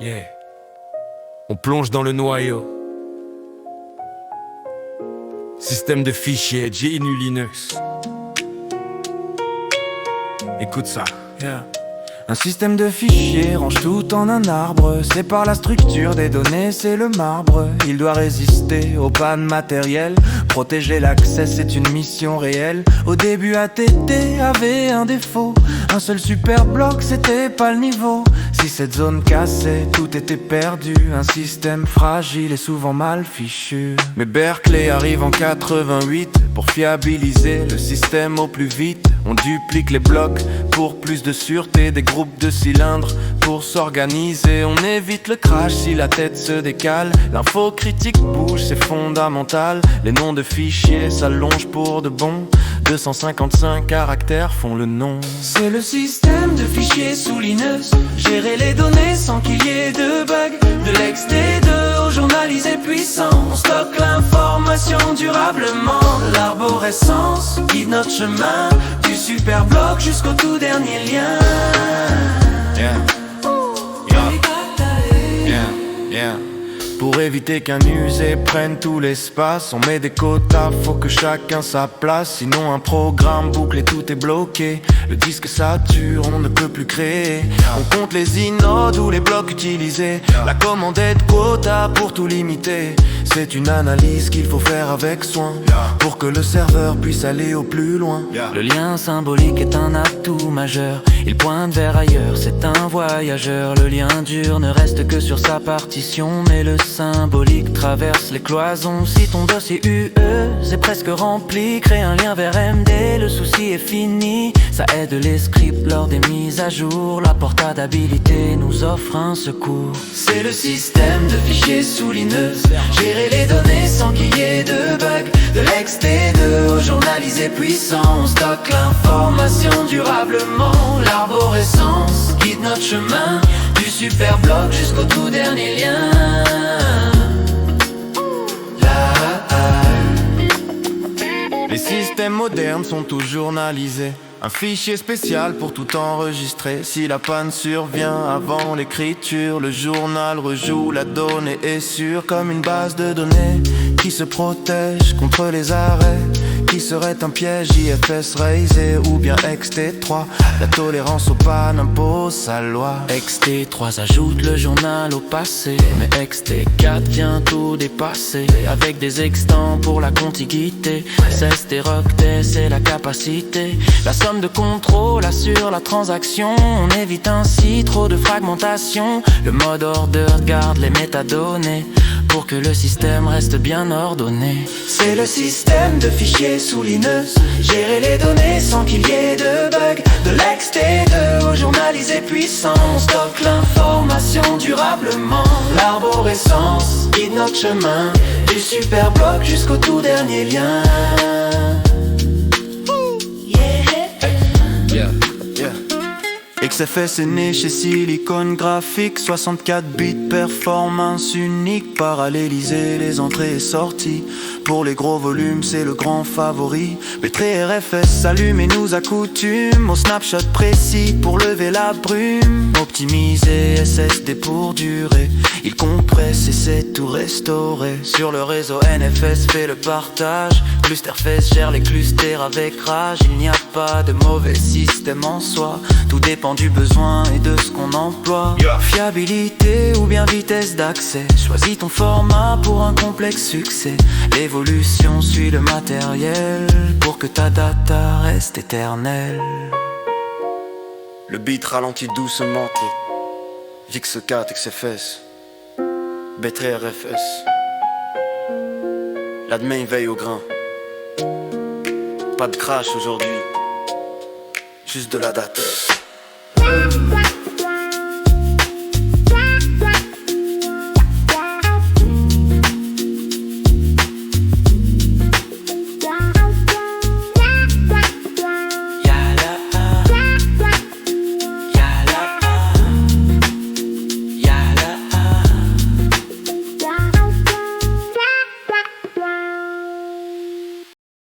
Yeah. On plonge dans le noyau. Système de fichiers, GNU Linux. Écoute ça. Yeah. Un système de fichiers range tout en un arbre. Sépare la structure des données, c'est le marbre. Il doit résister aux pannes matérielles. Protéger l'accès, c'est une mission réelle. Au début, ATT avait un défaut. Un seul super bloc, c'était pas le niveau. Si cette zone cassait, tout était perdu. Un système fragile et souvent mal fichu. Mais Berkeley arrive en 88 pour fiabiliser le système au plus vite. On duplique les blocs pour plus de sûreté. Des groupes de cylindres pour s'organiser. On évite le crash si la tête se décale. L'info critique bouge, c'est fondamental. Les noms de fichiers s'allongent pour de bon. 255 caractères font le nom. C'est le système de fichiers sous Linux. Gérer les données sans qu'il y ait de bugs. De l'exT2 au journalisé puissant. On stocke l'information durablement. L'arborescence guide notre chemin. Du super bloc jusqu'au tout dernier lien. Yeah. Pour éviter qu'un usé prenne tout l'espace, on met des quotas, faut que chacun sa place. Sinon un programme boucle et tout est bloqué. Le disque sature, on ne peut plus créer. On compte les inodes ou les blocs utilisés. La commande est de quota pour tout limiter. C'est une analyse qu'il faut faire avec soin pour que le serveur puisse aller au plus loin. Le lien symbolique est un atout majeur. Il pointe vers ailleurs, c'est un voyageur. Le lien dur ne reste que sur sa partition, mais le symbolique traverse les cloisons. Si ton dossier UE est presque rempli, crée un lien vers MD, le souci est fini. Ça aide les scripts lors des mises à jour. La portabilité nous offre un secours. C'est le système de fichiers sous Linux. Gérer les données sans qu'il y ait de bugs. De l'exT2 au journalisé puissant. On stocke l'information durablement. L'arborescence guide notre chemin. Du super bloc jusqu'au tout dernier lien. Les systèmes modernes sont tous journalisés. Un fichier spécial pour tout enregistrer. Si la panne survient avant l'écriture, le journal rejoue la donnée est sûre. Comme une base de données qui se protège contre les arrêts. Qui serait un piège, IFS raisé ou bien XT3. La tolérance aux pannes impose sa loi. XT3 ajoute le journal au passé, mais XT4 vient tout dépasser. Avec des extents pour la contiguïté. 16 téraoctets, c'est la capacité. La somme de contrôle assure la transaction. On évite ainsi trop de fragmentation. Le mode order garde les métadonnées pour que le système reste bien ordonné. C'est le système de fichiers sous Linux. Gérer les données sans qu'il y ait de bugs. De l'exT2 au journalisé puissant. On stocke l'information durablement. L'arborescence guide notre chemin. Du super bloc jusqu'au tout dernier lien. XFS est né chez Silicon Graphics, 64 bits, performance unique, paralléliser les entrées et sorties. Pour les gros volumes, c'est le grand favori. B3 RFS s'allume et nous accoutume au snapshot précis pour lever la brume. Optimiser SSD pour durer, il compresse et sait tout restaurer. Sur le réseau NFS fait le partage. Clusterfest gère les clusters avec rage. Il n'y a pas de mauvais système en soi. Tout dépend du besoin et de ce qu'on emploie. Fiabilité ou bien vitesse d'accès. Choisis ton format pour un complexe succès. L'évolution suit le matériel pour que ta data reste éternelle. Le beat ralentit doucement. VIX4 XFS B3 RFS. L'admin veille au grain. Pas de crash aujourd'hui, juste de la date.